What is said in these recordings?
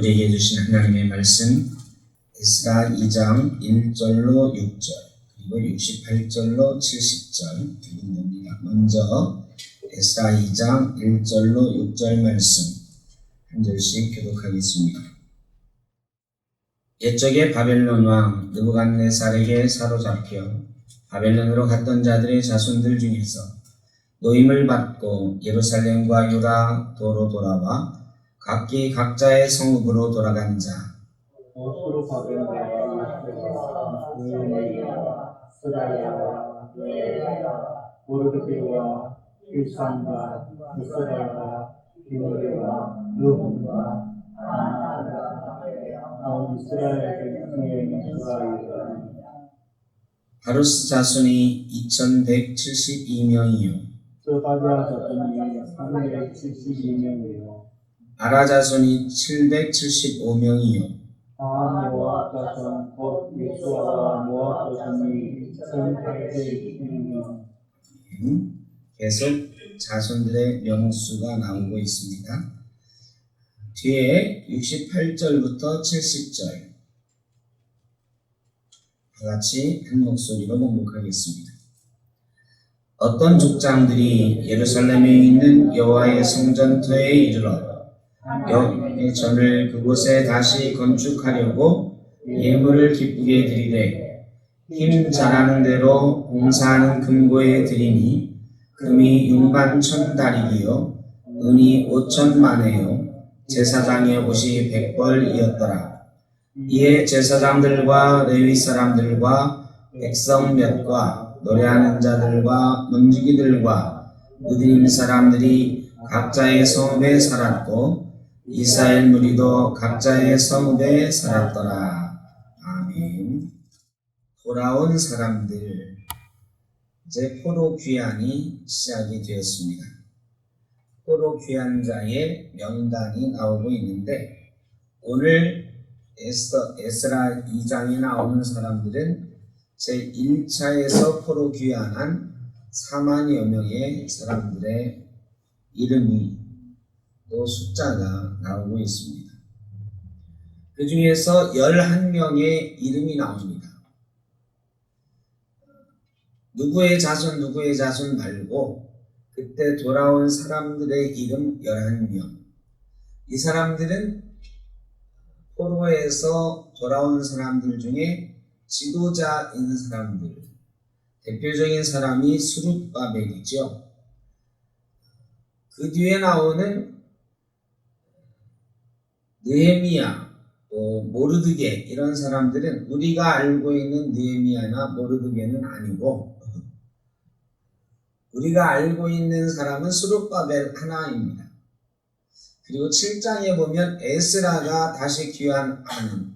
우리에게 주신 하나님의 말씀 에스라 2장 1절로 6절 그리고 68절로 70절 드립니다. 먼저 에스라 2장 1절로 6절 말씀 한 절씩 교독하겠습니다. 옛적에 바벨론 왕 느부갓네살에게 사로잡혀 바벨론으로 갔던 자들의 자손들 중에서 노임을 받고 예루살렘과 유다 도로 돌아와 각기 각자의 성읍으로 돌아간 자 어수로 바벨론과 느헤미야와 스라야와 모르드게와 일산과 무스라와 비노레와 르홈과 나온 이스라엘 중에 이스라엘은 바루스 자손이 2172명이요 스바디아 자손이 372명이요 아라 자손이 775명이요 모압 자손 곧 예수아와 모압 자손이 1801명. 계속 자손들의 명수가 나오고 있습니다. 뒤에 68절부터 70절 같이 한 목소리로 봉독하겠습니다. 어떤 족장들이 예루살렘에 있는 여호와의 성전터에 이르러 여호와의 전을 그곳에 다시 건축하려고 예물을 기쁘게 드리되 힘 잘하는 대로 공사하는 금고에 드리니 금이 6만 1,000달이요 은이 5,000만에요 제사장의 옷이 100벌이었더라. 이에 제사장들과 레위 사람들과 백성 몇과 노래하는 자들과 문지기들과 느드림 사람들이 각자의 성읍에 살았고 이스라엘 무리도 각자의 성읍에 살았더라. 아멘. 돌아온 사람들, 이제 포로 귀환이 시작이 되었습니다. 포로 귀환자의 명단이 나오고 있는데 오늘 에스라 2장에 나오는 사람들은 제1차에서 포로 귀환한 4만여 명의 사람들의 이름이 또 숫자가 나오고 있습니다. 그 중에서 11명의 이름이 나옵니다. 누구의 자손 말고 그때 돌아온 사람들의 이름 11명. 이 사람들은 포로에서 돌아온 사람들 중에 지도자인 사람들, 대표적인 사람이 스룹바벨이죠. 그 뒤에 나오는 느헤미야, 모르드게 이런 사람들은 우리가 알고 있는 느헤미야나 모르드게는 아니고 우리가 알고 있는 사람은 스룹바벨 하나입니다. 그리고 7장에 보면 에스라가 다시 귀환하는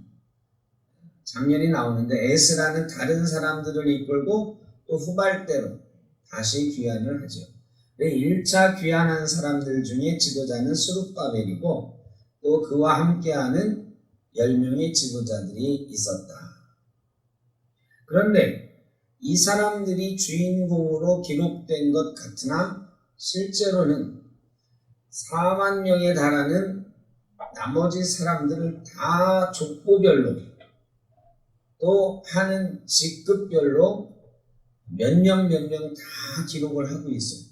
장면이 나오는데 에스라는 다른 사람들을 이끌고 또 후발대로 다시 귀환을 하죠. 1차 귀환한 사람들 중에 지도자는 스룹바벨이고 또 그와 함께하는 10명의 지도자들이 있었다. 그런데 이 사람들이 주인공으로 기록된 것 같으나 실제로는 4만 명에 달하는 나머지 사람들을 다 족보별로 또 하는 직급별로 몇 명 다 기록을 하고 있어요.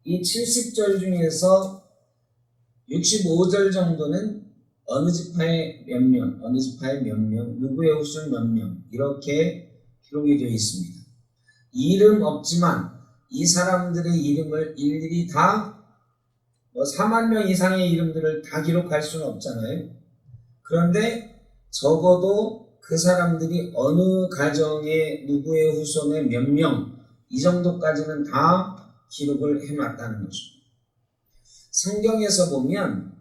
이 70절 중에서 65절 정도는 어느 지파의 몇 명, 누구의 후손 몇 명 이렇게 기록이 되어 있습니다. 이름 없지만 이 사람들의 이름을 일일이 다 4만 명 이상의 이름들을 다 기록할 수는 없잖아요. 그런데 적어도 그 사람들이 어느 가정의 누구의 후손의 몇 명 이 정도까지는 다 기록을 해놨다는 거죠. 성경에서 보면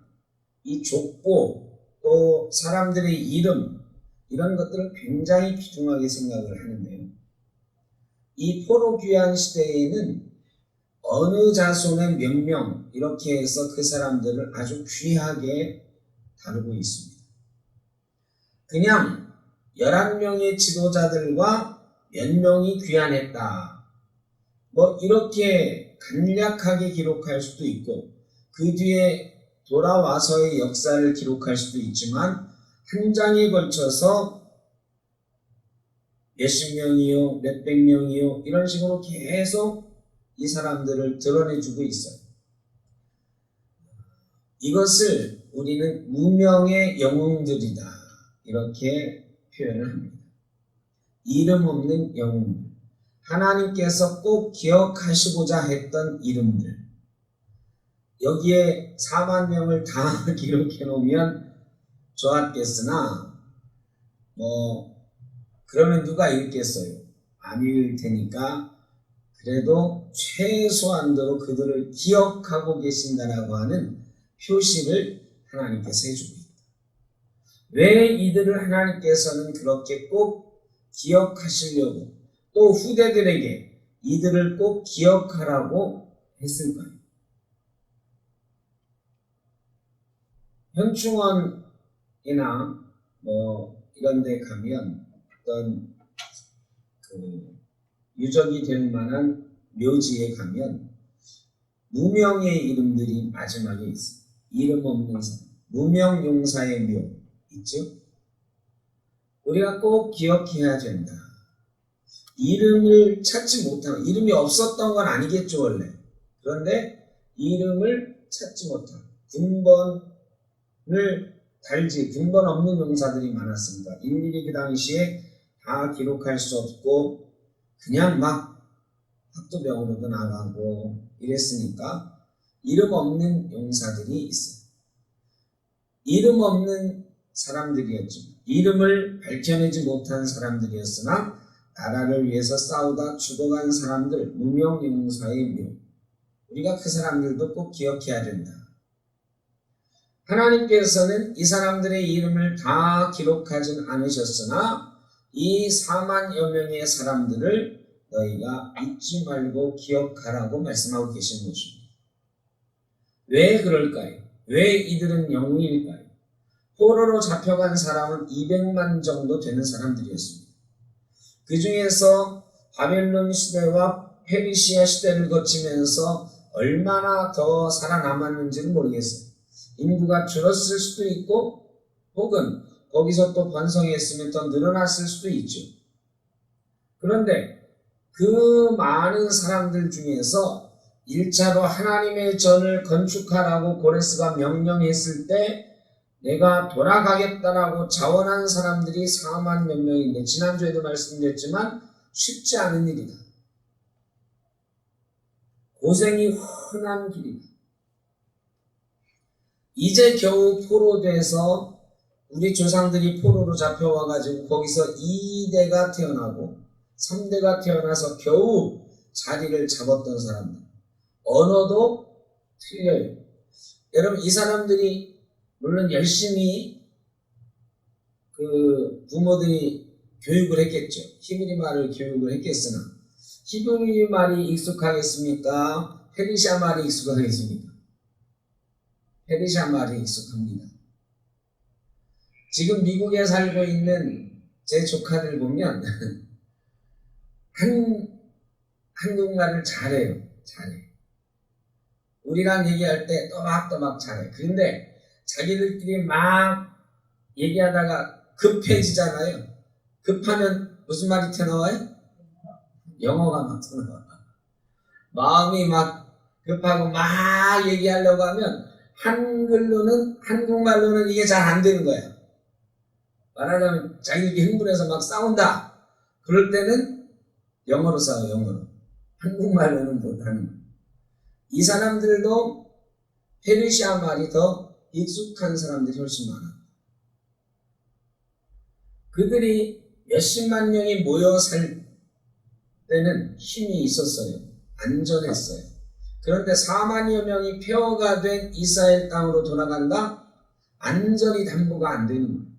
이 족보 또 사람들의 이름 이런 것들을 굉장히 귀중하게 생각을 하는데요. 이 포로 귀환 시대에는 어느 자손의 몇 명 이렇게 해서 그 사람들을 아주 귀하게 다루고 있습니다. 그냥 11명의 지도자들과 몇 명이 귀환했다. 이렇게 간략하게 기록할 수도 있고 그 뒤에 돌아와서의 역사를 기록할 수도 있지만 한 장에 걸쳐서 몇십 명이요, 몇백 명이요 이런 식으로 계속 이 사람들을 드러내주고 있어요. 이것을 우리는 무명의 영웅들이다 이렇게 표현을 합니다. 이름 없는 영웅들, 하나님께서 꼭 기억하시고자 했던 이름들, 여기에 4만 명을 다 기록해 놓으면 좋았겠으나 그러면 누가 읽겠어요? 안 읽을 테니까 그래도 최소한도로 그들을 기억하고 계신다라고 하는 표시를 하나님께서 해주고 있다. 왜 이들을 하나님께서는 그렇게 꼭 기억하시려고 또 후대들에게 이들을 꼭 기억하라고 했을까요? 현충원이나 이런 데 가면 어떤 유적이 될 만한 묘지에 가면 무명의 이름들이 마지막에 있어요. 이름 없는 사람, 무명용사의 묘 있죠? 우리가 꼭 기억해야 된다. 이름을 찾지 못하고, 이름이 없었던 건 아니겠죠 원래. 그런데 이름을 찾지 못하고 군번을 달지, 군번 없는 용사들이 많았습니다. 일일이 그 당시에 다 기록할 수 없고 그냥 막 학도병으로도 나가고 이랬으니까 이름 없는 용사들이 있어요. 이름 없는 사람들이었죠. 이름을 밝혀내지 못한 사람들이었으나 나라를 위해서 싸우다 죽어간 사람들, 무명용사의 묘. 우리가 그 사람들도 꼭 기억해야 된다. 하나님께서는 이 사람들의 이름을 다 기록하진 않으셨으나 이 4만여 명의 사람들을 너희가 잊지 말고 기억하라고 말씀하고 계신 것입니다. 왜 그럴까요? 왜 이들은 영웅일까요? 포로로 잡혀간 사람은 200만 정도 되는 사람들이었습니다. 그 중에서 바벨론 시대와 페르시아 시대를 거치면서 얼마나 더 살아남았는지는 모르겠어요. 인구가 줄었을 수도 있고 혹은 거기서 또 번성했으면 더 늘어났을 수도 있죠. 그런데 그 많은 사람들 중에서 1차로 하나님의 전을 건축하라고 고레스가 명령했을 때 내가 돌아가겠다라고 자원한 사람들이 4만 몇 명인데 지난주에도 말씀드렸지만 쉽지 않은 일이다. 고생이 흔한 길이다. 이제 겨우 포로돼서 우리 조상들이 포로로 잡혀와가지고 거기서 2대가 태어나고 3대가 태어나서 겨우 자리를 잡았던 사람들. 언어도 틀려요. 여러분 이 사람들이 물론 열심히 그 부모들이 교육을 했겠죠. 히브리 말을 교육을 했겠으나 히브리 말이 익숙하겠습니까? 페르시아 말이 익숙하겠습니까? 페르시아 말이 익숙합니다. 지금 미국에 살고 있는 제 조카들 보면 한국말을 잘해요. 잘해. 우리랑 얘기할 때 또박또박 잘해. 그런데 자기들끼리 막 얘기하다가 급해지잖아요. 급하면 무슨 말이 튀어나와요? 영어가 막 튀어나와. 마음이 막 급하고 막 얘기하려고 하면 한국말로는 이게 잘 안 되는 거예요. 말하자면 자기들끼리 흥분해서 막 싸운다. 그럴 때는 영어로 싸워요. 영어로. 한국말로는 못하는 거예요. 이 사람들도 페르시아 말이 더 익숙한 사람들이 훨씬 많아요. 그들이 몇십만 명이 모여 살 때는 힘이 있었어요. 안전했어요. 그런데 4만여 명이 폐허가 된 이스라엘 땅으로 돌아간다? 안전이 담보가 안 되는 거예요.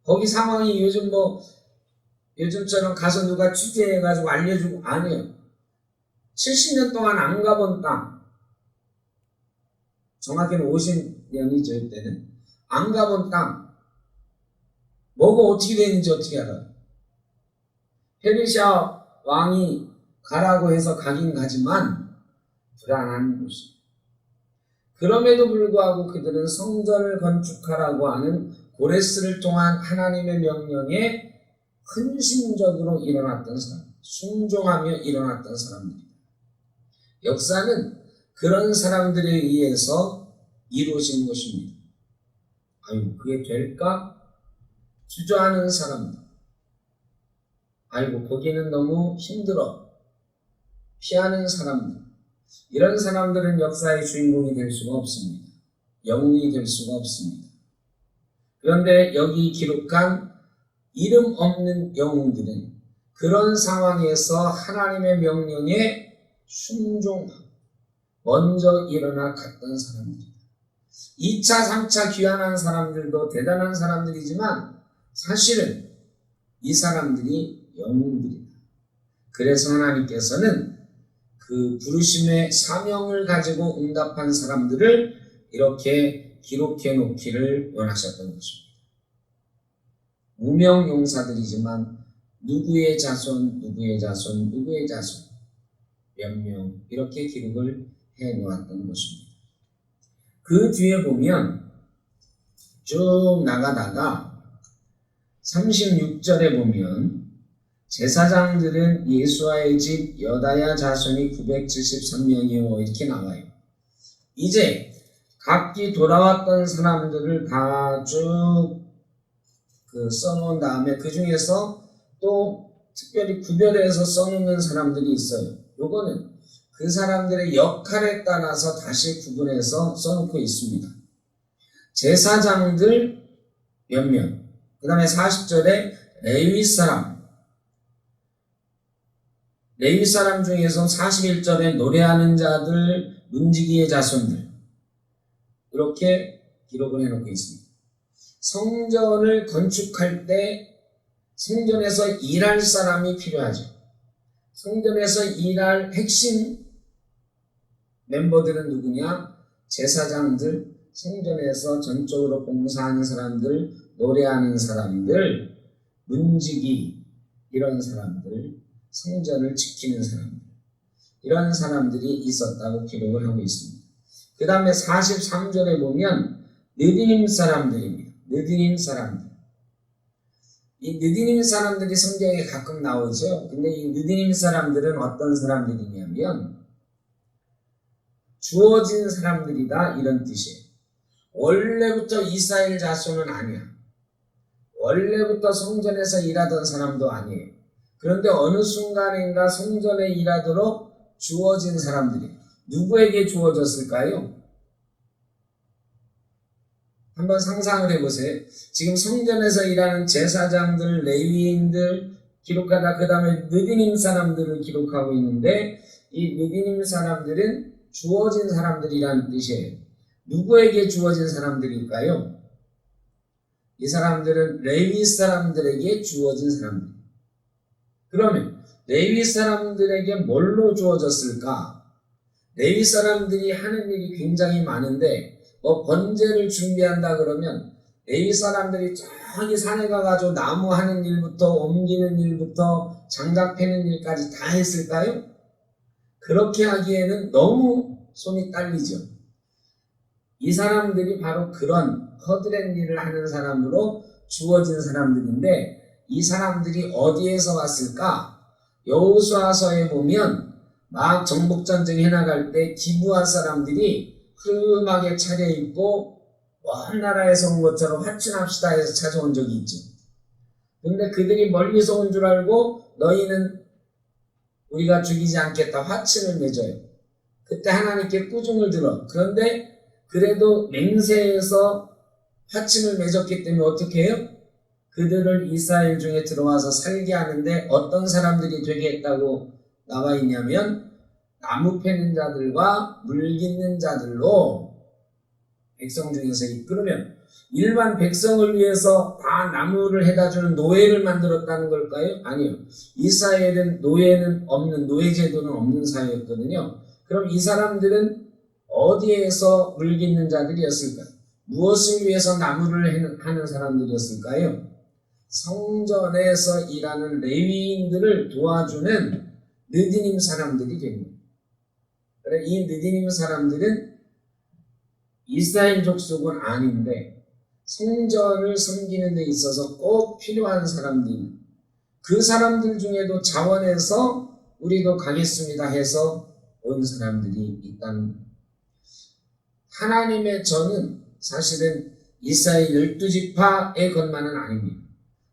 거기 상황이 요즘처럼 가서 누가 취재해가지고 알려주고 아니에요. 70년 동안 안 가본 땅, 정확히는 50년이죠 이때는. 안 가본 땅, 뭐가 어떻게 되는지 어떻게 알아요? 페르시아 왕이 가라고 해서 가긴 가지만 불안한 곳이. 그럼에도 불구하고 그들은 성전을 건축하라고 하는 고레스를 통한 하나님의 명령에 헌신적으로 일어났던 사람, 순종하며 일어났던 사람들입니다. 역사는 그런 사람들에 의해서 이루어진 것입니다. 아유, 그게 될까? 주저하는 사람들. 아이고, 거기는 너무 힘들어. 피하는 사람들. 이런 사람들은 역사의 주인공이 될 수가 없습니다. 영웅이 될 수가 없습니다. 그런데 여기 기록한 이름 없는 영웅들은 그런 상황에서 하나님의 명령에 순종하고 먼저 일어나 갔던 사람들입니다. 2차, 3차 귀환한 사람들도 대단한 사람들이지만 사실은 이 사람들이 영웅들입니다. 그래서 하나님께서는 그 부르심의 사명을 가지고 응답한 사람들을 이렇게 기록해 놓기를 원하셨던 것입니다. 무명 용사들이지만 누구의 자손, 누구의 자손, 누구의 자손 몇 명 이렇게 기록을 해 놓았던 것입니다. 그 뒤에 보면 쭉 나가다가 36절에 보면 제사장들은 예수와의 집 여다야 자손이 973명이요 이렇게 나와요. 이제 각기 돌아왔던 사람들을 다 쭉 써놓은 다음에 그 중에서 또 특별히 구별해서 써놓는 사람들이 있어요. 요거는 그 사람들의 역할에 따라서 다시 구분해서 써놓고 있습니다. 제사장들 몇 명, 그 다음에 40절에 레위 사람 중에서 41절에 노래하는 자들, 문지기의 자손들 이렇게 기록을 해놓고 있습니다. 성전을 건축할 때 성전에서 일할 사람이 필요하죠. 성전에서 일할 핵심 멤버들은 누구냐? 제사장들, 성전에서 전적으로 봉사하는 사람들, 노래하는 사람들, 문지기 이런 사람들, 성전을 지키는 사람들 이런 사람들이 있었다고 기록을 하고 있습니다. 그 다음에 43절에 보면 느디님 사람들입니다. 느디님 사람들. 이 느디님 사람들이 성경에 가끔 나오죠. 근데 이 느디님 사람들은 어떤 사람들이냐면 주어진 사람들이다 이런 뜻이에요. 원래부터 이스라엘 자손은 아니야. 원래부터 성전에서 일하던 사람도 아니에요. 그런데 어느 순간인가 성전에 일하도록 주어진 사람들이 누구에게 주어졌을까요? 한번 상상을 해보세요. 지금 성전에서 일하는 제사장들, 레위인들 기록하다 그 다음에 느디님 사람들을 기록하고 있는데 이 느디님 사람들은 주어진 사람들이라는 뜻이에요. 누구에게 주어진 사람들일까요? 이 사람들은 레위 사람들에게 주어진 사람들. 그러면 레위 사람들에게 뭘로 주어졌을까? 레위 사람들이 하는 일이 굉장히 많은데 번제를 준비한다 그러면 레위 사람들이 저기 산에 가가지고 나무 하는 일부터 옮기는 일부터 장작 패는 일까지 다 했을까요? 그렇게 하기에는 너무 손이 딸리죠. 이 사람들이 바로 그런 허드렛 일을 하는 사람으로 주어진 사람들인데 이 사람들이 어디에서 왔을까? 여호수아서에 보면 막 정복전쟁 해나갈 때 기브아 사람들이 흠하게 차려입고 먼 나라에서 온 것처럼 화친합시다 해서 찾아온 적이 있죠. 근데 그들이 멀리서 온 줄 알고 너희는 우리가 죽이지 않겠다 화친을 맺어요. 그때 하나님께 꾸중을 들어. 그런데 그래도 맹세해서 화친을 맺었기 때문에 어떻게 해요? 그들을 이스라엘 중에 들어와서 살게 하는데 어떤 사람들이 되게 했다고 나와 있냐면 나무 패는 자들과 물 깃는 자들로 백성 중에서 이끌으면 일반 백성을 위해서 다 나무를 해다주는 노예를 만들었다는 걸까요? 아니요. 이스라엘은 노예는 없는, 노예제도는 없는 사회였거든요. 그럼 이 사람들은 어디에서 물 깃는 자들이었을까요? 무엇을 위해서 나무를 하는 사람들이었을까요? 성전에서 일하는 레위인들을 도와주는 느디님 사람들이 됩니다. 이 느디님 사람들은 이스라엘 족속은 아닌데 성전을 섬기는 데 있어서 꼭 필요한 사람들, 그 사람들 중에도 자원해서 우리도 가겠습니다 해서 온 사람들이 있다는 거예요. 하나님의 전은 사실은 이스라엘 12지파의 것만은 아닙니다.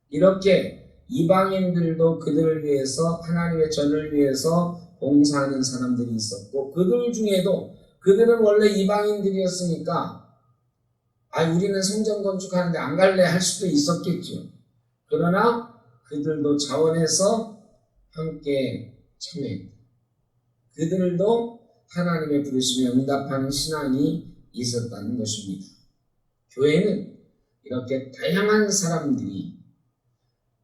이렇게 이방인들도 그들을 위해서 하나님의 전을 위해서 봉사하는 사람들이 있었고, 그들 중에도 그들은 원래 이방인들이었으니까 우리는 성전 건축하는데 안 갈래 할 수도 있었겠죠. 그러나 그들도 자원해서 함께 참여했다. 그들도 하나님의 부르심에 응답하는 신앙이 있었다는 것입니다. 교회는 이렇게 다양한 사람들이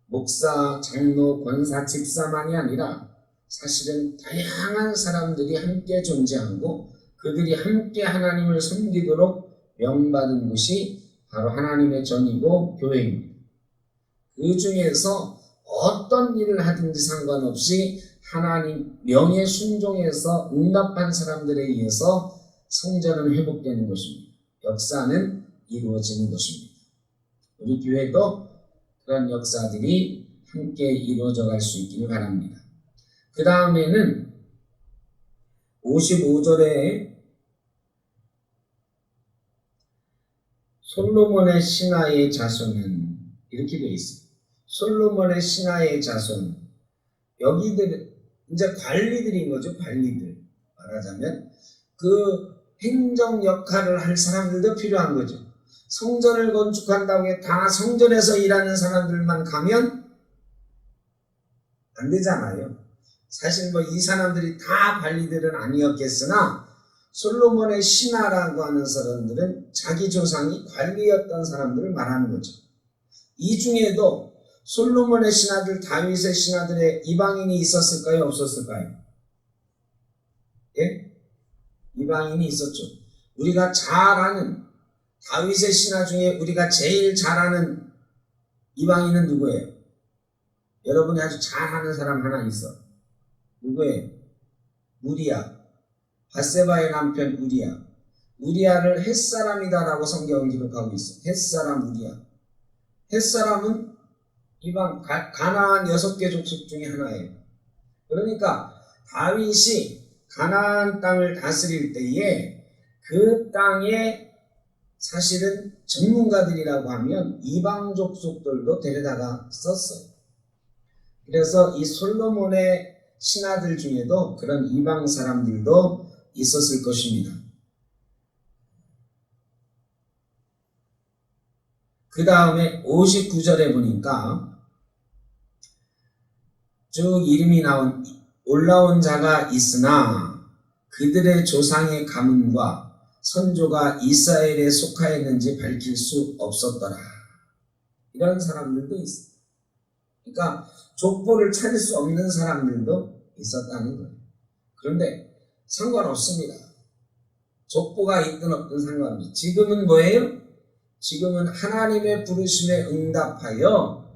목사, 장로, 권사, 집사만이 아니라 사실은 다양한 사람들이 함께 존재하고 그들이 함께 하나님을 섬기도록 명받은 것이 바로 하나님의 전이고 교회입니다. 그 중에서 어떤 일을 하든지 상관없이 하나님 명에 순종해서 응답한 사람들에 의해서 성전은 회복되는 것입니다. 역사는 이루어지는 것입니다. 우리 교회도 그런 역사들이 함께 이루어져 갈 수 있기를 바랍니다. 그 다음에는 55절에 솔로몬의 신하의 자손은 이렇게 되어 있어요. 솔로몬의 신하의 자손, 여기들 이제 관리들인 거죠. 관리들 말하자면 그 행정 역할을 할 사람들도 필요한 거죠. 성전을 건축한다고 해 다 성전에서 일하는 사람들만 가면 안 되잖아요. 사실 이 사람들이 다 관리들은 아니었겠으나 솔로몬의 신하라고 하는 사람들은 자기 조상이 관리였던 사람들을 말하는 거죠. 이 중에도 솔로몬의 신하들, 다윗의 신하들의 이방인이 있었을까요? 없었을까요? 예? 이방인이 있었죠. 우리가 잘 아는 다윗의 신하 중에 우리가 제일 잘 아는 이방인은 누구예요? 여러분이 아주 잘 아는 사람 하나 있어. 누구예요? 우리야. 밧세바의 남편 우리야. 우리야를 헷사람이다라고 성경은 기록하고 있어. 헷사람 우리야. 헷사람은 이방 가나안 6개 족속 중에 하나예요. 그러니까 다윗이 가나안 땅을 다스릴 때에 그 땅에 사실은 전문가들이라고 하면 이방 족속들도 데려다가 썼어요. 그래서 이 솔로몬의 신하들 중에도 그런 이방 사람들도 있었을 것입니다. 그 다음에 59절에 보니까 쭉 이름이 올라온 자가 있으나 그들의 조상의 가문과 선조가 이스라엘에 속하였는지 밝힐 수 없었더라. 이런 사람들도 있어요. 그러니까 족보를 찾을 수 없는 사람들도 있었다는 거예요. 그런데 상관없습니다. 족보가 있든 없든 상관없습니다. 지금은 뭐예요? 지금은 하나님의 부르심에 응답하여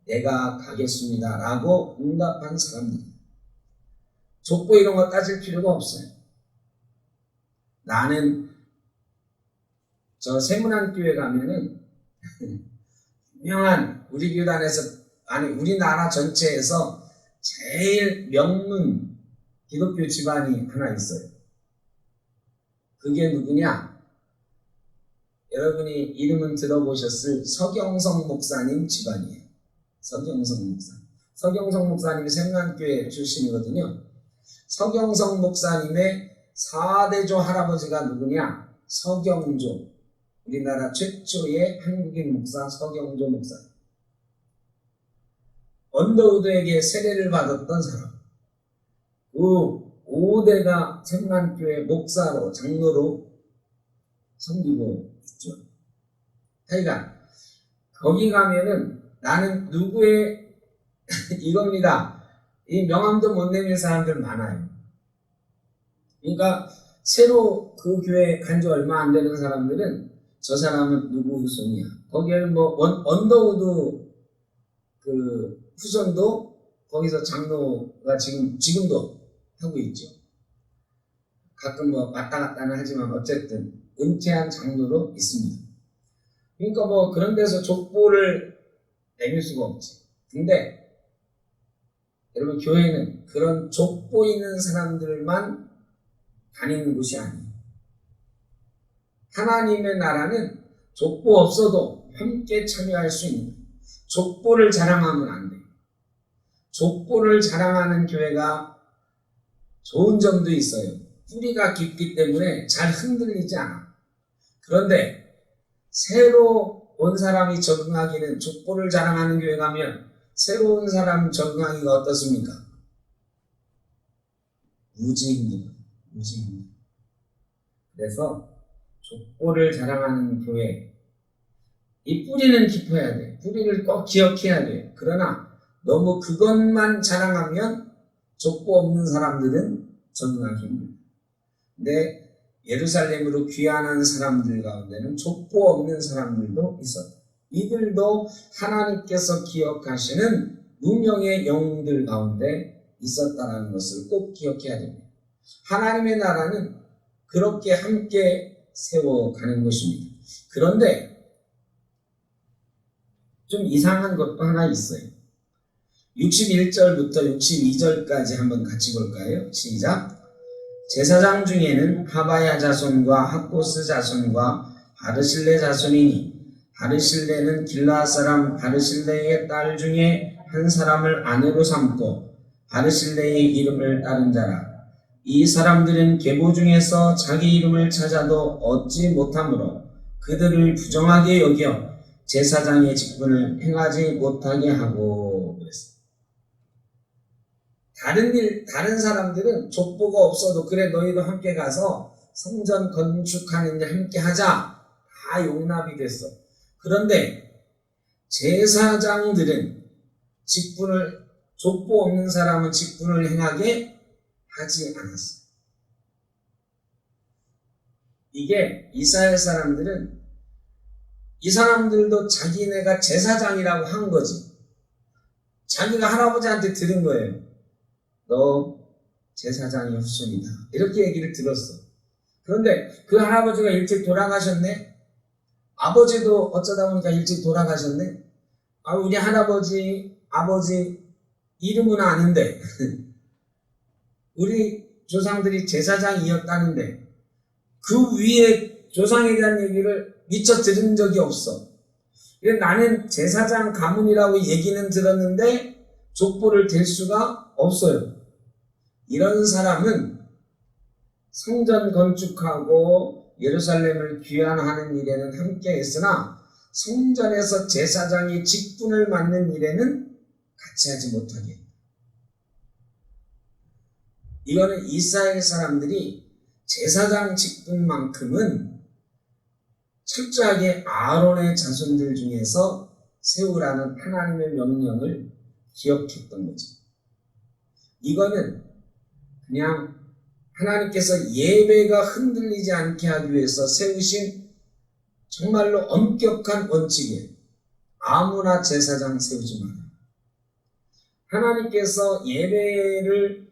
내가 가겠습니다 라고 응답한 사람들입니다. 족보 이런 거 따질 필요가 없어요. 나는 저 세문안교회 가면은 유명한 우리 교단에서 우리나라 전체에서 제일 명문 기독교 집안이 하나 있어요. 그게 누구냐? 여러분이 이름은 들어보셨을 서경석 목사님 집안이에요. 서경석 목사님. 서경석 목사님이 세문안교회 출신이거든요. 서경석 목사님의 4대조 할아버지가 누구냐? 서경조. 우리나라 최초의 한국인 목사 서경조 목사. 언더우드에게 세례를 받았던 사람. 그 5대가 세문안교회 목사로, 장로로 섬기고 있죠. 하여간 거기 가면은 나는 누구의 이겁니다. 이 명함도 못 내밀 사람들 많아요. 그러니까 새로 그 교회 간 지 얼마 안 되는 사람들은 저 사람은 누구 후손이야. 거기에는 언더우드 그 후손도 거기서 장로가 지금도 하고 있죠. 가끔 뭐 왔다 갔다는 하지만 어쨌든 은퇴한 장로도 있습니다. 그러니까 뭐 그런 데서 족보를 내밀 수가 없지. 근데 여러분 교회는 그런 족보 있는 사람들만 다니는 곳이 아니에요. 하나님의 나라는 족보 없어도 함께 참여할 수 있는, 족보를 자랑하면 안 돼요. 족보를 자랑하는 교회가 좋은 점도 있어요. 뿌리가 깊기 때문에 잘 흔들리지 않아. 그런데 새로 온 사람이 적응하기는 족보를 자랑하는 교회 가면 새로운 사람 적응하기가 어떻습니까? 무지 힘들어요. 무지 힘들어요. 그래서 족보를 자랑하는 교회, 이 뿌리는 깊어야 돼. 뿌리를 꼭 기억해야 돼. 그러나 너무 그것만 자랑하면 족보 없는 사람들은 적응하기 힘들어요. 근데 예루살렘으로 귀환한 사람들 가운데는 족보 없는 사람들도 있었다. 이들도 하나님께서 기억하시는 무명의 영웅들 가운데 있었다는 것을 꼭 기억해야 됩니다. 하나님의 나라는 그렇게 함께 세워가는 것입니다. 그런데 좀 이상한 것도 하나 있어요. 61절부터 62절까지 한번 같이 볼까요? 시작. 제사장 중에는 하바야 자손과 학고스 자손과 바르실레 자손이니 바르실레는 길라앗 사람 바르실레의 딸 중에 한 사람을 아내로 삼고 바르실레의 이름을 따른 자라. 이 사람들은 계보 중에서 자기 이름을 찾아도 얻지 못하므로 그들을 부정하게 여겨 제사장의 직분을 행하지 못하게 하고 그랬어요. 다른 사람들은 족보가 없어도 그래 너희도 함께 가서 성전 건축하는 일 함께 하자. 다 용납이 됐어. 그런데 제사장들은 직분을, 족보 없는 사람은 직분을 행하게 하지 않았어. 이게 이스라엘 사람들은, 이 사람들도 자기네가 제사장이라고 한 거지. 자기가 할아버지한테 들은 거예요. 너 제사장이 없습니다. 이렇게 얘기를 들었어. 그런데 그 할아버지가 일찍 돌아가셨네. 아버지도 어쩌다 보니까 일찍 돌아가셨네. 우리 할아버지, 아버지 이름은 아는데 우리 조상들이 제사장이었다는데 그 위에 조상에 대한 얘기를 미처 들은 적이 없어. 나는 제사장 가문이라고 얘기는 들었는데 족보를 댈 수가 없어요. 이런 사람은 성전 건축하고 예루살렘을 귀환하는 일에는 함께 했으나 성전에서 제사장이 직분을 맡는 일에는 같이 하지 못하게. 이거는 이스라엘 사람들이 제사장 직분만큼은 철저하게 아론의 자손들 중에서 세우라는 하나님의 명령을 기억했던 거죠. 이거는 그냥 하나님께서 예배가 흔들리지 않게 하기 위해서 세우신 정말로 엄격한 원칙이에요. 아무나 제사장 세우지 마라. 하나님께서 예배를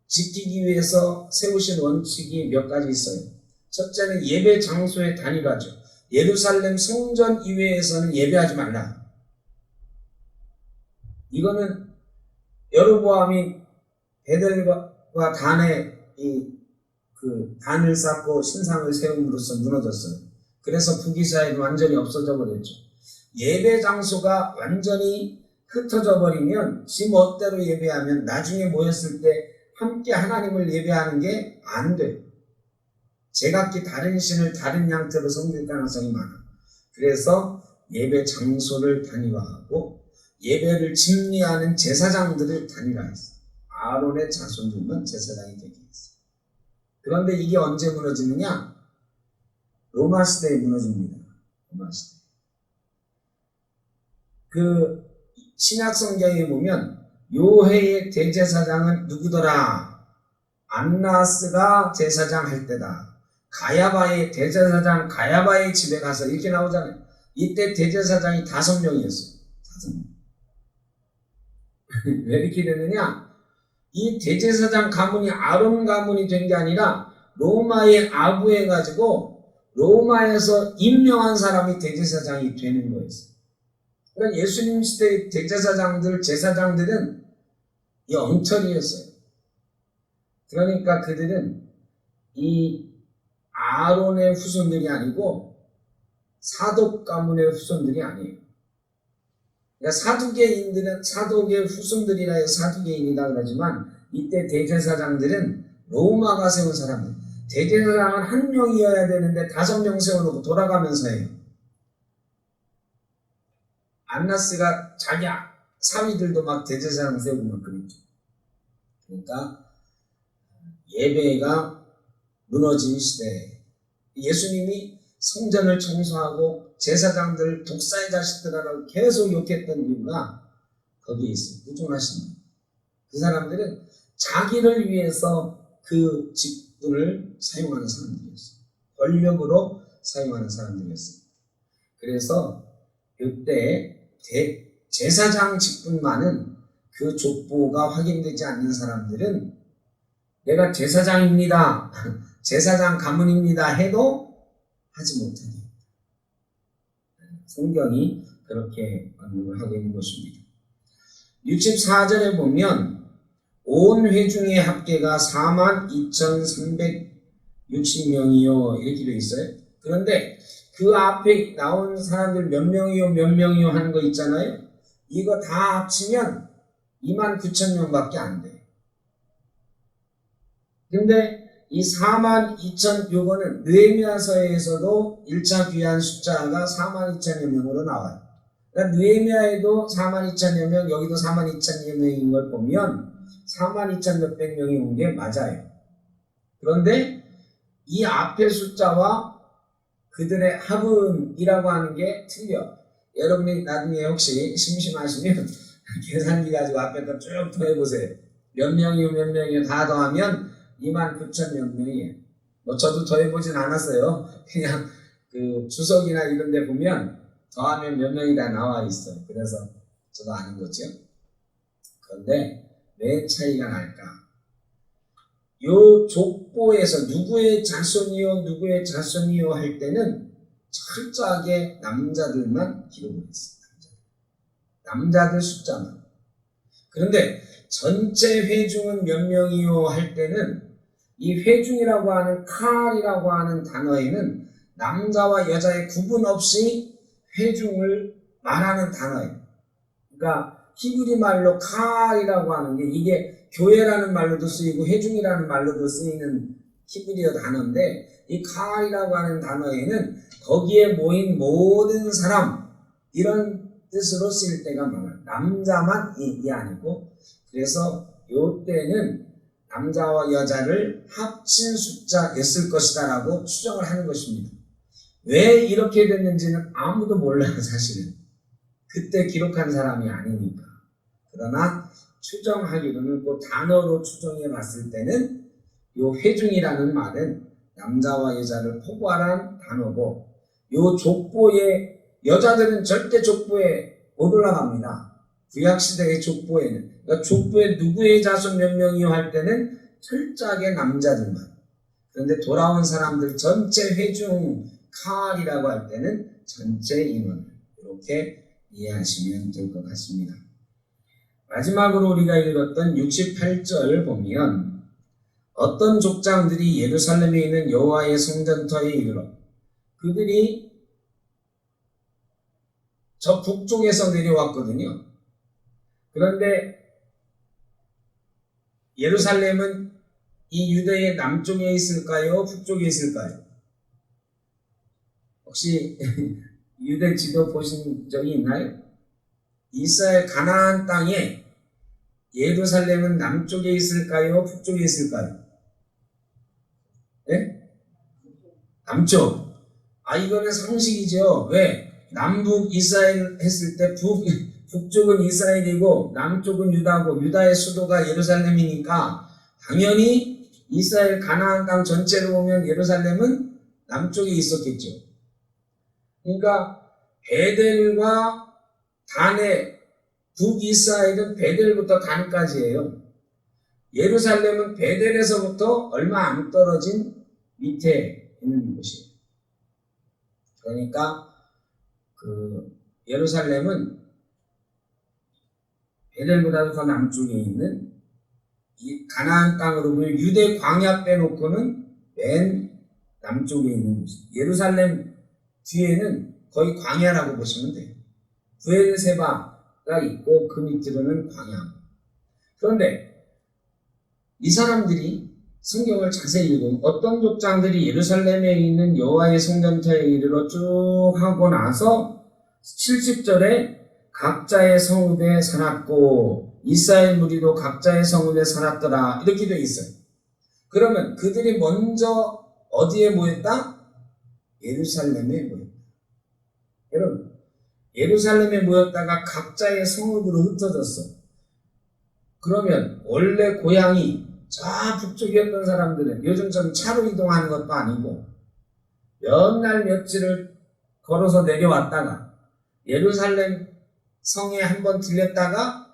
지키기 위해서 세우신 원칙이 몇 가지 있어요. 첫째는 예배 장소의 단일화죠. 예루살렘 성전 이외에서는 예배하지 말라. 이거는 여로보암이 베델과 단에 단을 쌓고 신상을 세움으로써 무너졌어요. 그래서 북이스라엘은 완전히 없어져 버렸죠. 예배 장소가 완전히 흩어져 버리면 지 멋대로 예배하면 나중에 모였을 때 함께 하나님을 예배하는 게 안 돼요. 제각기 다른 신을 다른 형태로 섬길 가능성이 많아. 그래서 예배 장소를 단일화하고 예배를 집리하는 제사장들을 단일화했어요. 아론의 자손들만 제사장이 되게 했어요. 그런데 이게 언제 무너지느냐? 로마 시대에 무너집니다. 로마 시대. 그 신약 성경에 보면 요해의 대제사장은 누구더라? 안나스가 제사장 할 때다. 가야바의 대제사장 가야바의 집에 가서 이렇게 나오잖아요. 이때 대제사장이 5명이었어요. 5명. 왜 이렇게 됐느냐? 이 대제사장 가문이 아론 가문이 된 게 아니라 로마에 아부해가지고 로마에서 임명한 사람이 대제사장이 되는 거였어요. 그러니까 예수님 시대의 대제사장들, 제사장들은 영철이었어요. 그러니까 그들은 이 아론의 후손들이 아니고 사독 가문의 후손들이 아니에요. 그러니까 사두개인들은 사독의 후손들이라 해서 사두개인이다 그러지만 이때 대제사장들은 로마가 세운 사람들. 대제사장은 한 명이어야 되는데 5명 세워놓고 돌아가면서 해요. 안나스가 자기 사위들도 막 대제사장 세우고 막 그랬죠. 그러니까 예배가 무너진 시대에 예수님이 성전을 청소하고 제사장들 독사의 자식들이라고 계속 욕했던 이유가 거기에 있어요. 꾸준하신 그 사람들은 자기를 위해서 그 직분을 사용하는 사람들이었어요. 권력으로 사용하는 사람들이었어요. 그래서 이때 제사장 직분만은 그 족보가 확인되지 않는 사람들은 내가 제사장입니다. 제사장 가문입니다. 해도 하지 못하게. 성경이 그렇게 언급을 하고 있는 것입니다. 64절에 보면 온 회중의 합계가 42,360명이요 이렇게 되어 있어요. 그런데 그 앞에 나온 사람들 몇 명이요 몇 명이요 하는 거 있잖아요. 이거 다 합치면 29,000명밖에 안 돼요. 근데 이 42,000 요거는 느헤미야서에서도 1차 귀한 숫자가 42,000여 명으로 나와요. 그러니까 느헤미야에도 42,000여 명, 여기도 42,000여 명인 걸 보면 42,000 몇백 명이 온 게 맞아요. 그런데 이 앞의 숫자와 그들의 합은이라고 하는 게 틀려. 여러분이 나중에 혹시 심심하시면 계산기 가지고 앞에다 쭉 더해보세요. 몇 명이요 몇 명이요 다 더하면 29,000몇 명이에요. 뭐 저도 더해보진 않았어요. 그냥 그 주석이나 이런 데 보면 더하면 몇 명이 다 나와 있어요. 그래서 저도 아는 거죠. 그런데 왜 차이가 날까? 요 족보에서 누구의 자손이요 누구의 자손이요 할 때는 철저하게 남자들만 기록을 했어요. 남자들 숫자만. 그런데 전체 회중은 몇 명이요 할 때는 이 회중이라고 하는 칼이라고 하는 단어에는 남자와 여자의 구분 없이 회중을 말하는 단어예요. 그러니까 히브리 말로 칼이라고 하는 게 이게 교회라는 말로도 쓰이고 회중이라는 말로도 쓰이는 히브리어 단어인데 이 칼이라고 하는 단어에는 거기에 모인 모든 사람 이런 뜻으로 쓰일 때가 많아요. 남자만 이게 아니고 그래서 이때는 남자와 여자를 합친 숫자였을 것이다 라고 추정을 하는 것입니다. 왜 이렇게 됐는지는 아무도 몰라요. 사실은 그때 기록한 사람이 아니니까. 그러나 추정하기로는 그 단어로 추정해 봤을 때는 이 회중이라는 말은 남자와 여자를 포괄한 단어고 이 족보에 여자들은 절대 족보에 못 올라갑니다. 구약시대의 족보에는. 그러니까 족보에 누구의 자손 몇 명이요 할 때는 철저하게 남자들만. 그런데 돌아온 사람들 전체 회중 칼이라고 할 때는 전체 인원. 이렇게 이해하시면 될 것 같습니다. 마지막으로 우리가 읽었던 68절 보면 어떤 족장들이 예루살렘에 있는 여호와의 성전터에 이르러 그들이 저 북쪽에서 내려왔거든요. 그런데 예루살렘은 이 유대의 남쪽에 있을까요? 북쪽에 있을까요? 혹시 유대 지도 보신 적이 있나요? 이스라엘 가나안 땅에 예루살렘은 남쪽에 있을까요? 북쪽에 있을까요? 네? 남쪽. 이거는 상식이죠. 왜? 남북 이스라엘 했을 때 북쪽은 이스라엘이고 남쪽은 유다고 유다의 수도가 예루살렘이니까 당연히 이스라엘 가나안 땅 전체로 보면 예루살렘은 남쪽에 있었겠죠. 그러니까 베델과 단의 북이스라엘은 베델부터 단까지예요. 예루살렘은 베델에서부터 얼마 안 떨어진 밑에 있는 곳이에요. 그러니까 예루살렘은 베델보다도 더 남쪽에 있는 이 가나안 땅으로 보면 유대 광야 빼놓고는 맨 남쪽에 있는 곳이에요. 예루살렘 뒤에는 거의 광야라고 보시면 돼요. 부엘세바가 있고 그 밑으로는 광야. 그런데 이 사람들이 성경을 자세히 읽으면 어떤 족장들이 예루살렘에 있는 여호와의 성전터에 이르러 쭉 하고 나서 70절에 각자의 성읍에 살았고 이스라엘 무리도 각자의 성읍에 살았더라 이렇게 되어 있어요. 그러면 그들이 먼저 어디에 모였다? 예루살렘에 모였다. 여러분 예루살렘에 모였다가 각자의 성읍으로 흩어졌어. 그러면 원래 고향이 저 북쪽이었던 사람들은 요즘처럼 차로 이동하는 것도 아니고 몇 날 며칠을 걸어서 내려왔다가 예루살렘 성에 한번 들렸다가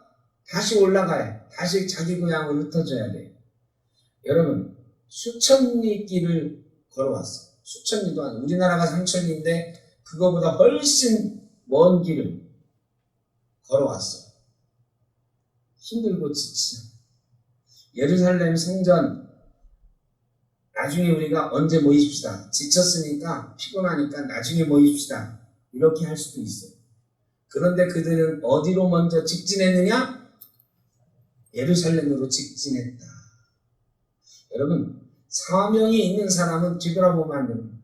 다시 올라가야 다시 자기 고향으로 흩어져야 돼요. 여러분 수천 리 길을 걸어왔어요. 수천 리도 아니고 우리나라가 3천 리인데 그거보다 훨씬 먼 길을 걸어왔어요. 힘들고 지치죠. 예루살렘 성전 나중에 우리가 언제 모이십시다. 지쳤으니까 피곤하니까 나중에 모이십시다. 이렇게 할 수도 있어요. 그런데 그들은 어디로 먼저 직진했느냐? 예루살렘으로 직진했다. 여러분 사명이 있는 사람은 뒤돌아보면 안 됩니다.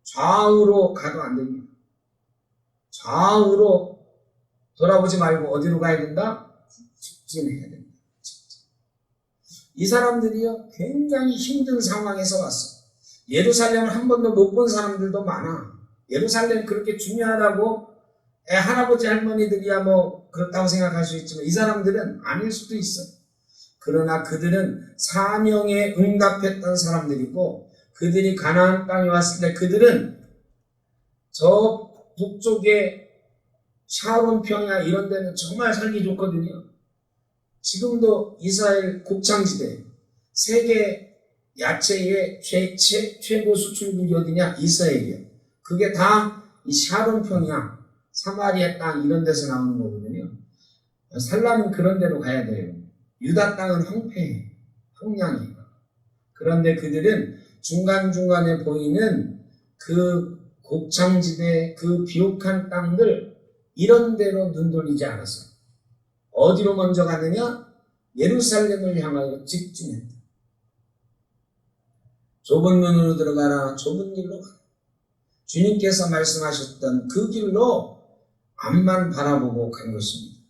좌우로 가도 안 됩니다. 좌우로 돌아보지 말고 어디로 가야 된다? 직진해야 된다. 직진. 이 사람들이요 굉장히 힘든 상황에서 왔어. 예루살렘을 한 번도 못 본 사람들도 많아. 예루살렘 그렇게 중요하다고 할아버지 할머니들이야 뭐 그렇다고 생각할 수 있지만 이 사람들은 아닐 수도 있어. 그러나 그들은 사명에 응답했던 사람들이고 그들이 가나안 땅에 왔을 때 그들은 저 북쪽에 샤론 평야 이런 데는 정말 살기 좋거든요. 지금도 이스라엘 곡창지대 세계 야채의 최고 수출국이 어디냐? 이스라엘이야. 그게 다 이 샤론 평야 사마리아 땅 이런 데서 나오는 거거든요. 살라면 그런 데로 가야 돼요. 유다 땅은 황폐해. 황량해. 그런데 그들은 중간중간에 보이는 그 곡창지대 그 비옥한 땅들 이런 데로 눈 돌리지 않았어요. 어디로 먼저 가느냐? 예루살렘을 향하여 직진했다. 좁은 문으로 들어가라. 좁은 길로 가라. 주님께서 말씀하셨던 그 길로 앞만 바라보고 간 것입니다.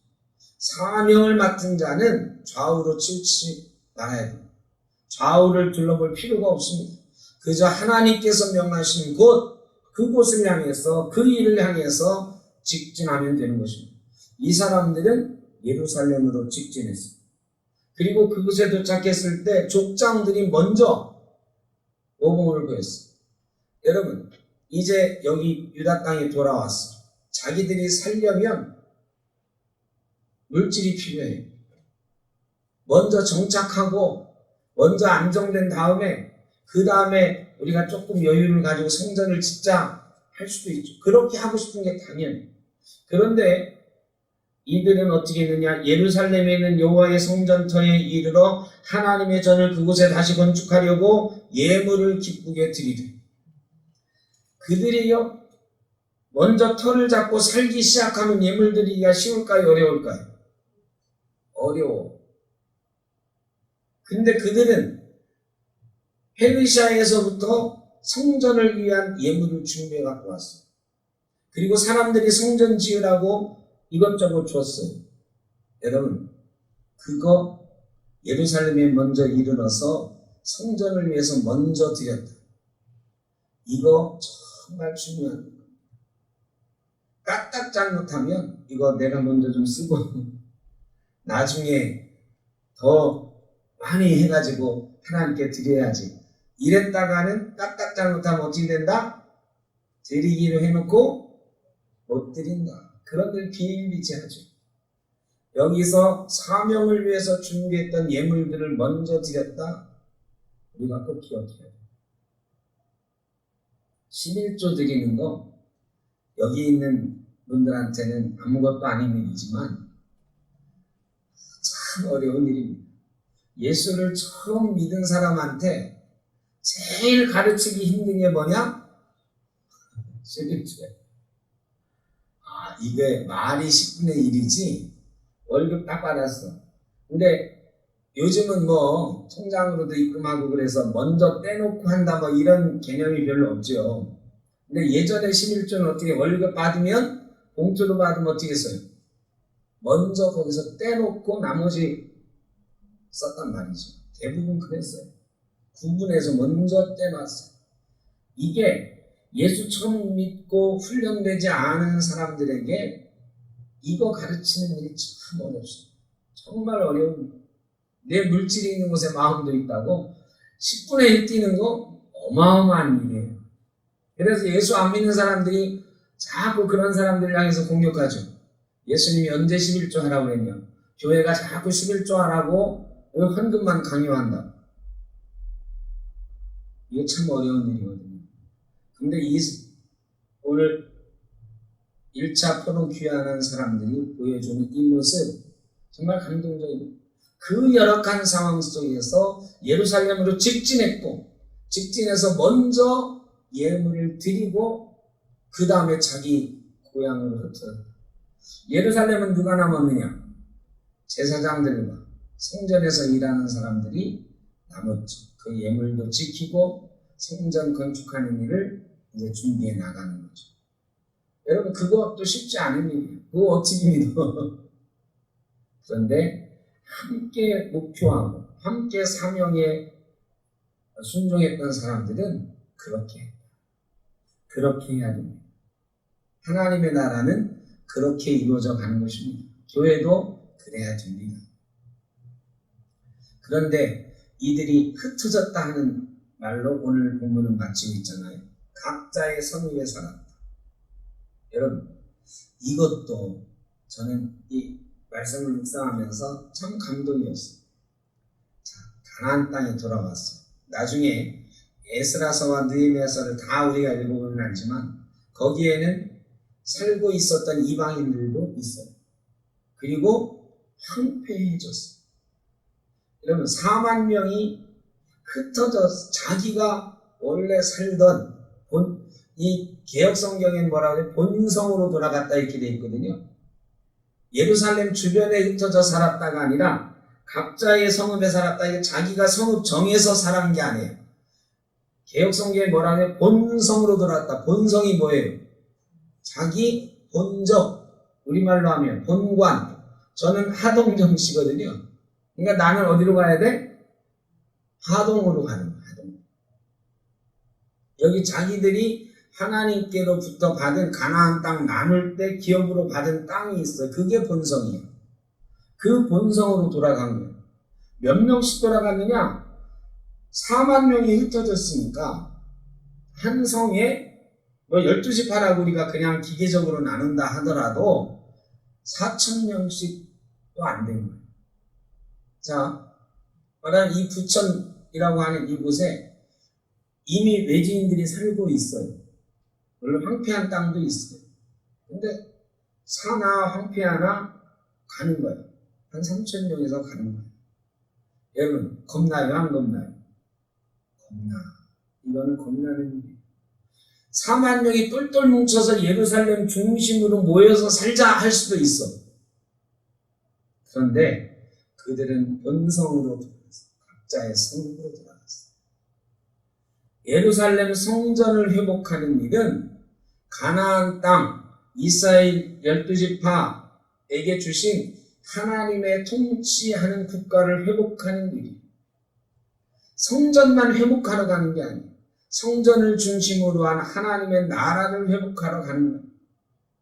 사명을 맡은 자는 좌우로 치우치지 말아야 됩니다. 좌우를 둘러볼 필요가 없습니다. 그저 하나님께서 명하신 곳, 그곳을 향해서 그 일을 향해서 직진하면 되는 것입니다. 이 사람들은 예루살렘으로 직진했습니다. 그리고 그곳에 도착했을 때 족장들이 먼저 모범을 보였어요. 여러분 이제 여기 유다 땅에 돌아왔어. 자기들이 살려면 물질이 필요해요. 먼저 정착하고 먼저 안정된 다음에 그 다음에 우리가 조금 여유를 가지고 성전을 짓자 할 수도 있죠. 그렇게 하고 싶은 게 당연히. 그런데 이들은 어떻게 했느냐? 예루살렘에 있는 여호와의 성전터에 이르러 하나님의 전을 그곳에 다시 건축하려고 예물을 기쁘게 드리되 그들이요 먼저 터를 잡고 살기 시작하면 예물 드리기가 쉬울까요? 어려울까요? 어려워. 근데 그들은 페르시아에서부터 성전을 위한 예물을 준비해 갖고 왔어요. 그리고 사람들이 성전 지으라고 이것저것 줬어요. 여러분 그거 예루살렘에 먼저 이르러서 성전을 위해서 먼저 드렸다. 이거 정말 중요한 거예요. 까딱 잘못하면 이거 내가 먼저 좀 쓰고 나중에 더 많이 해가지고 하나님께 드려야지. 이랬다가는 까딱 잘못하면 어떻게 된다? 드리기로 해놓고 못 드린다. 그런 걸 비일비재하죠. 여기서 사명을 위해서 준비했던 예물들을 먼저 드렸다. 우리가 꼭 기억해야 돼요. 11조 드리는 거 여기 있는 분들한테는 아무것도 아닌 일이지만 참 어려운 일입니다. 예수를 처음 믿은 사람한테 제일 가르치기 힘든 게 뭐냐? 11조예요. 이게 말이 10분의 1이지 월급 딱 받았어. 근데 요즘은 뭐 통장으로도 입금하고 그래서 먼저 떼놓고 한다 뭐 이런 개념이 별로 없죠. 근데 예전에 11조는 어떻게 월급 받으면 봉투로 받으면 어떻게 했어요? 먼저 거기서 떼놓고 나머지 썼단 말이죠. 대부분 그랬어요. 구분해서 먼저 떼놨어요. 이게 예수 처음 믿고 훈련되지 않은 사람들에게 이거 가르치는 일이 참 어렵습니다. 정말 어려운, 내 물질이 있는 곳에 마음도 있다고 10분의 1 뛰는 거 어마어마한 일이에요. 그래서 예수 안 믿는 사람들이 자꾸 그런 사람들을 향해서 공격하죠. 예수님이 언제 11조 하라고 그랬냐. 교회가 자꾸 11조 하라고 헌금만 강요한다. 이거 참 어려운 일이거든요. 근데 오늘 1차 포럼 귀환한 사람들이 보여주는 이 모습 정말 감동적입니다. 그 열악한 상황 속에서 예루살렘으로 직진했고 직진해서 먼저 예물을 드리고 그 다음에 자기 고향으로 흩어졌다. 예루살렘은 누가 남았느냐? 제사장들과 성전에서 일하는 사람들이 남았죠. 그 예물도 지키고 성전 건축하는 일을 이제 준비해 나가는 거죠. 여러분 그것도 쉽지 않은 일이에요. 그거 어찌 믿어. 그런데 함께 목표하고 함께 사명에 순종했던 사람들은 그렇게 해야 됩니다. 하나님의 나라는 그렇게 이루어져 가는 것입니다. 교회도 그래야 됩니다. 그런데 이들이 흩어졌다 하는 말로 오늘 본문은 마치고 있잖아요. 각자의 선위에 살았다. 여러분 이것도 저는 이 말씀을 묵상하면서 참 감동이었어요. 자, 가나안 땅에 돌아왔어요. 나중에 에스라서와 느헤미야서를 다 우리가 읽어보면 알지만 거기에는 살고 있었던 이방인들도 있어요. 그리고 황폐해졌어요. 여러분 4만 명이 흩어져서 자기가 원래 살던 이 개혁성경에 뭐라고 해요? 본성으로 돌아갔다 이렇게 돼 있거든요. 예루살렘 주변에 흩어져 살았다가 아니라 각자의 성읍에 살았다. 이게 자기가 성읍 정해서 살은 게 아니에요. 개혁성경에 뭐라고 해요? 본성으로 돌아갔다. 본성이 뭐예요? 자기 본적, 우리말로 하면 본관. 저는 하동정씨거든요. 그러니까 나는 어디로 가야 돼? 하동으로 가는 거야. 하동. 여기 자기들이 하나님께로부터 받은 가나안 땅 나눌 때 기업으로 받은 땅이 있어요. 그게 본성이에요. 그 본성으로 돌아간 거예요. 몇 명씩 돌아갔느냐? 4만 명이 흩어졌으니까 한 성에 뭐 12지파라고 우리가 그냥 기계적으로 나눈다 하더라도 4,000명씩도 안 된 거예요. 자, 말하는 이 부천이라고 하는 이곳에 이미 외지인들이 살고 있어요. 물론 황폐한 땅도 있어요. 근데 사나 황폐하나 가는 거예요. 한 3,000명에서 가는 거예요. 여러분 겁나요? 안 겁나요? 겁나. 이거는 겁나는 일이에요. 4만 명이 똘똘 뭉쳐서 예루살렘 중심으로 모여서 살자 할 수도 있어. 그런데 그들은 본성으로 돌아갔어. 각자의 성으로 돌아갔어. 예루살렘 성전을 회복하는 일은 가나안 땅 이스라엘 12지파에게 주신 하나님의 통치하는 국가를 회복하는 일이에요. 성전만 회복하러 가는 게 아니에요. 성전을 중심으로 한 하나님의 나라를 회복하러 가는 거예요.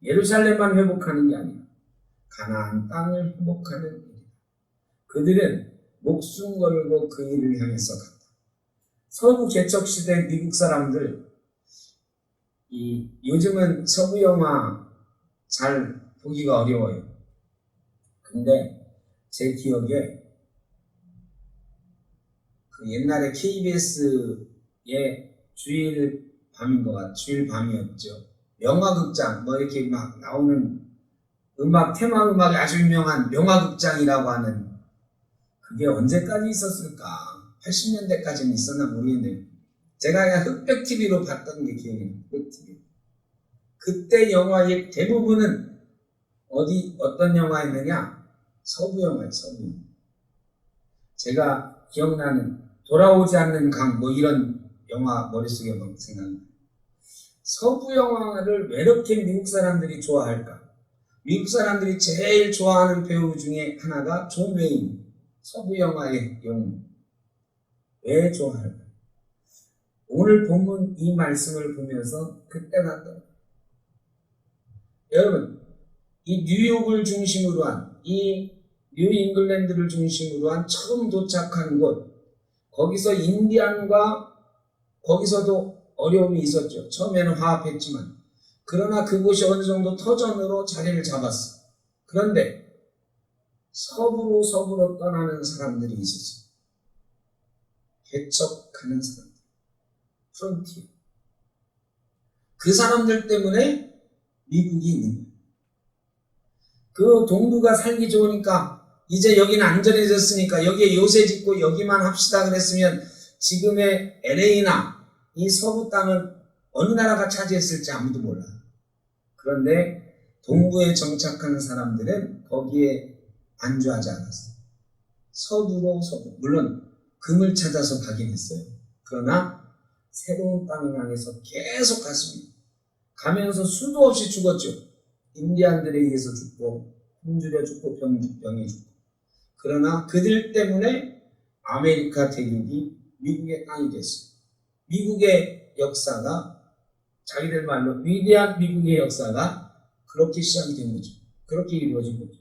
예루살렘만 회복하는 게 아니에요. 가나안 땅을 회복하는 일이에요. 그들은 목숨 걸고 그 일을 향해서 갔다. 서부 개척시대 미국 사람들, 요즘은 서부 영화 잘 보기가 어려워요. 근데 제 기억에 그 옛날에 KBS의 주일 밤인 것 같아요. 주일 밤이었죠. 명화극장, 뭐 이렇게 막 나오는 음악, 테마 음악이 아주 유명한 명화극장이라고 하는 그게 언제까지 있었을까? 80년대까지는 있었나 모르겠네요. 제가 그냥 흑백 TV로 봤던 게 기억이 나요. 흑백 TV. 그때 영화의 대부분은 어떤 영화였느냐? 서부 영화예요, 서부 영화. 제가 기억나는 돌아오지 않는 강, 뭐 이런 영화 머릿속에 막 생각나요. 서부 영화를 왜 이렇게 미국 사람들이 좋아할까? 미국 사람들이 제일 좋아하는 배우 중에 하나가 존 웨인, 서부 영화의 영웅. 왜 좋아할까? 오늘 본문 이 말씀을 보면서 그때가 떠요. 여러분, 이 뉴욕을 중심으로 한, 이 뉴 잉글랜드를 중심으로 한 처음 도착한 곳, 거기서 인디안과 거기서도 어려움이 있었죠. 처음에는 화합했지만. 그러나 그곳이 어느 정도 터전으로 자리를 잡았어. 그런데 서부로 떠나는 사람들이 있었어요. 개척하는 사람들. 프론티어. 그 사람들 때문에 미국이 있는 거예요. 그 동부가 살기 좋으니까 이제 여기는 안전해졌으니까 여기에 요새 짓고 여기만 합시다 그랬으면 지금의 LA나 이 서부 땅은 어느 나라가 차지했을지 아무도 몰라. 그런데 동부에 정착한 사람들은 거기에 안주하지 않았어요. 서부로 물론 금을 찾아서 가긴 했어요. 그러나 새로운 땅을 향해서 계속 갔습니다. 가면서 수도 없이 죽었죠. 인디안들에 의해서 죽고 굶주려 죽고 병에 죽고. 그러나 그들 때문에 아메리카 대륙이 미국의 땅이 됐어요. 미국의 역사가 자기들 말로 위대한 미국의 역사가 그렇게 시작이 된 거죠. 그렇게 이루어진 거죠.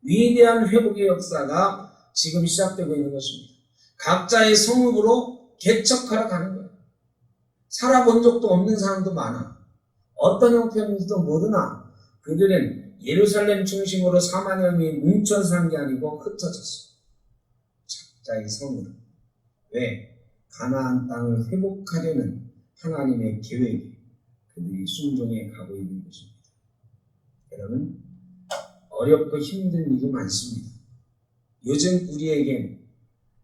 위대한 회복의 역사가 지금 시작되고 있는 것입니다. 각자의 성읍으로 개척하러 가는 거예요. 살아본 적도 없는 사람도 많아. 어떤 형편인지도 모르나 그들은 예루살렘 중심으로 4만여 명이 뭉쳐 산 게 아니고 흩어졌어요. 각자의 성으로. 왜? 가나안 땅을 회복하려는 하나님의 계획에 그들이 순종해 가고 있는 것입니다. 여러분, 어렵고 힘든 일이 많습니다. 요즘 우리에겐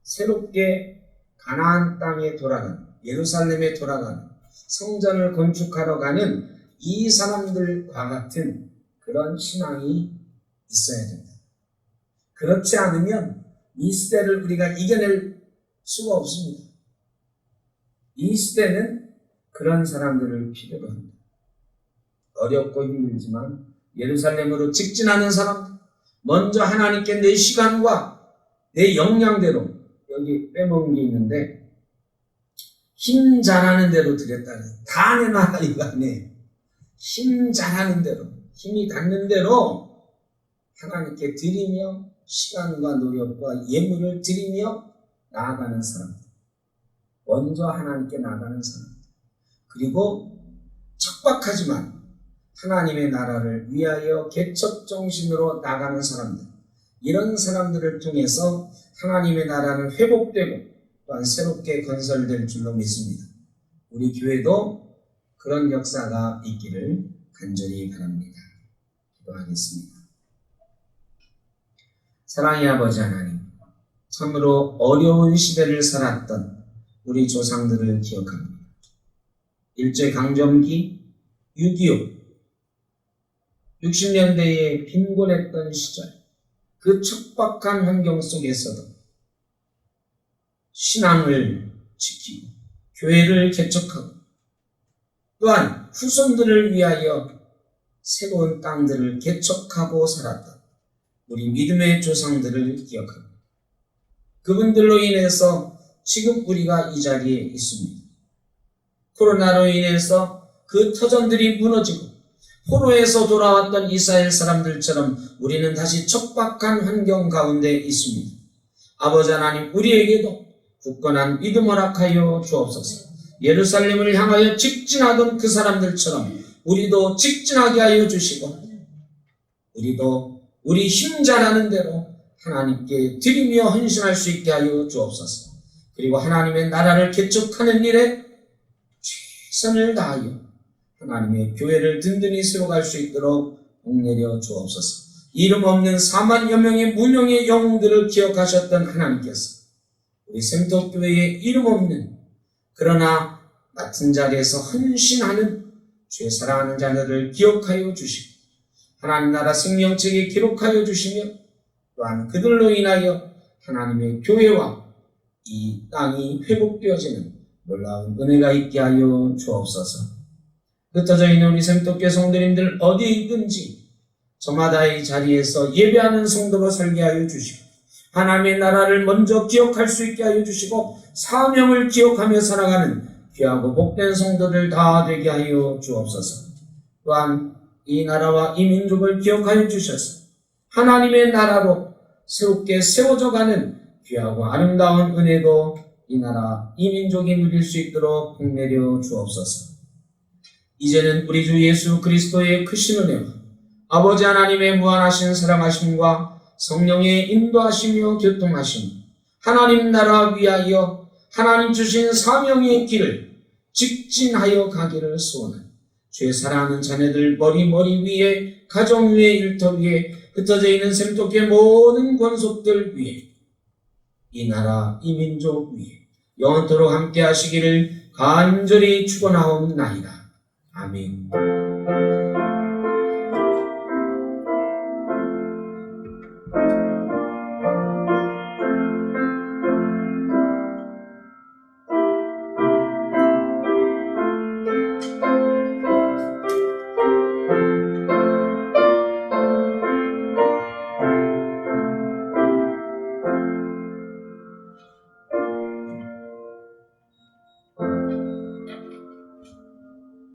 새롭게 가나안 땅에 돌아가는, 예루살렘에 돌아가는, 성전을 건축하러 가는 이 사람들과 같은 그런 신앙이 있어야 된다. 그렇지 않으면 이 시대를 우리가 이겨낼 수가 없습니다. 이 시대는 그런 사람들을 필요로 합니다. 어렵고 힘들지만 예루살렘으로 직진하는 사람들, 먼저 하나님께 내 시간과 내 역량대로, 여기 빼먹은 게 있는데 힘 잘하는 대로 드렸다. 다 내놔라 이거 아니에요. 힘 잘하는 대로, 힘이 닿는 대로 하나님께 드리며 시간과 노력과 예물을 드리며 나아가는 사람들. 먼저 하나님께 나아가는 사람들. 그리고 척박하지만 하나님의 나라를 위하여 개척 정신으로 나가는 사람들. 이런 사람들을 통해서 하나님의 나라는 회복되고 또한 새롭게 건설될 줄로 믿습니다. 우리 교회도 그런 역사가 있기를 간절히 바랍니다. 기도하겠습니다. 사랑의 아버지 하나님, 참으로 어려운 시대를 살았던 우리 조상들을 기억합니다. 일제강점기, 6.25, 60년대에 빈곤했던 시절, 그 척박한 환경 속에서도 신앙을 지키고 교회를 개척하고 또한 후손들을 위하여 새로운 땅들을 개척하고 살았던 우리 믿음의 조상들을 기억합니다. 그분들로 인해서 지금 우리가 이 자리에 있습니다. 코로나로 인해서 그 터전들이 무너지고 포로에서 돌아왔던 이스라엘 사람들처럼 우리는 다시 척박한 환경 가운데 있습니다. 아버지 하나님, 우리에게도 굳건한 믿음 허락하여 주옵소서. 예루살렘을 향하여 직진하던 그 사람들처럼 우리도 직진하게 하여 주시고, 우리도 우리 힘 잘하는 대로 하나님께 드리며 헌신할 수 있게 하여 주옵소서. 그리고 하나님의 나라를 개척하는 일에 최선을 다하여 하나님의 교회를 든든히 세워갈 수 있도록 복내려 주옵소서. 이름 없는 4만여 명의 무명의 영웅들을 기억하셨던 하나님께서 우리 샘터교회의 이름 없는 그러나 맡은 자리에서 헌신하는 주의 사랑하는 자녀를 기억하여 주시고 하나님 나라 생명책에 기록하여 주시며 또한 그들로 인하여 하나님의 교회와 이 땅이 회복되어지는 놀라운 은혜가 있게 하여 주옵소서. 흩어져 있는 우리 샘터교회 성도님들 어디에 있든지 저마다의 자리에서 예배하는 성도로 살게 하여 주시고 하나님의 나라를 먼저 기억할 수 있게 하여 주시고 사명을 기억하며 살아가는 귀하고 복된 성도들 다 되게 하여 주옵소서. 또한 이 나라와 이 민족을 기억하여 주셔서 하나님의 나라로 새롭게 세워져가는 귀하고 아름다운 은혜도 이 나라 이 민족이 누릴 수 있도록 복내려 주옵소서. 이제는 우리 주 예수 그리스도의 크신 은혜와 아버지 하나님의 무한하신 사랑하심과 성령의 인도하시며 교통하심 하나님 나라 위하여 하나님 주신 사명의 길을 직진하여 가기를 소원한 주의 사랑하는 자녀들 머리 위에 가정 위에 일터 위에 흩어져 있는 샘터교회 모든 권속들 위에 이 나라 이 민족 위에 영원토록 함께 하시기를 간절히 축원하옵나이다. 아멘.